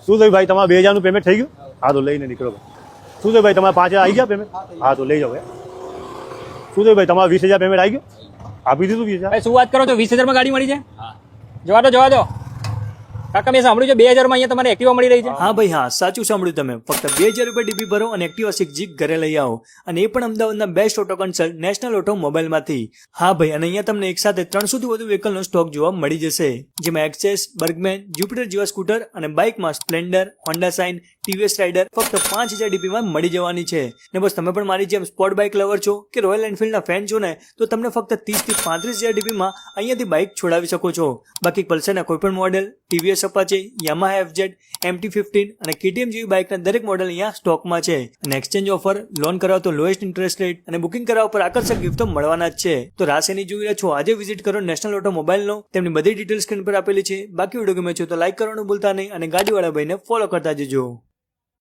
શું થયું ભાઈ, તમારે 2000નું પેમેન્ટ થઈ ગયું? હા તો લઈને નીકળો. શું થયું ભાઈ, તમારે 5000 આવી ગયા પેમેન્ટ? હા તો લઈ જાઓ. શું થયું ભાઈ, તમારે 20000 પેમેન્ટ આવી ગયું? આપી દીધું 20000. ભાઈ શું વાત કરો છો, 20000 માં ગાડી મળી છે? જવા દો કાકા, મેં સાંભળ્યું છે 2000 માં અહીંયા તમારે એક્ટિવા મળી રહી છે. હા ભાઈ હા, સાચું સાંભળ્યું તમે. ફક્ત 2000 રૂપિયા ડીપી ભરો અને એક્ટિવા 6G ઘરે લઈ આવો, અને એ પણ અમદાવાદના best auto consult national auto મોબાઈલમાંથી. હા ભાઈ, અને અહીંયા તમને એક સાથે 300 થી વધુ વ્હીકલનો સ્ટોક જોવા મળી જશે, જેમાં એક્સેસ, બર્ગમેન, જ્યુપિટર જેવા સ્કૂટર અને બાઇકમાં Splendor, Honda Shine, TVS Raider ફક્ત 5000 ડીપીમાં મળી જવાની છે. ને બસ તમે પણ મારી જેમ સ્પોર્ટ બાઇક લવર છો કે રોયલ એનફિલ્ડના ફેન છો ને, તો તમને ફક્ત 30 થી 35000 ડીપીમાં અહીંયાથી બાઇક છોડાવી શકો છો. બાકી પલ્સરના કોઈ પણ model, TVS Apache, Yamaha FZ, MT-15 અને KTM જેવી બાઇકના દરેક મોડેલ અહીંયા સ્ટોકમાં છે. અને એક્સચેન્જ ઓફર, લોન કરાવો તો લોએસ્ટ ઇન્ટરેસ્ટ રેટ અને બુકિંગ કરાવવા પર આકર્ષક ગિફ્ટો મળવાના જ છે. તો રાહ શેની જોઈ રહ્યા છો, આજે વિઝિટ કરો નેશનલ ઓટો મોબાઈલનો. તેમની બધી ડિટેલ સ્ક્રીન પર આપેલી છે. બાકી વિડીયો ગમે છે તો લાઈક કરવાનું ભૂલતા નહીં અને ગાડીવાળા ભાઈને ફોલો કરતા જજો.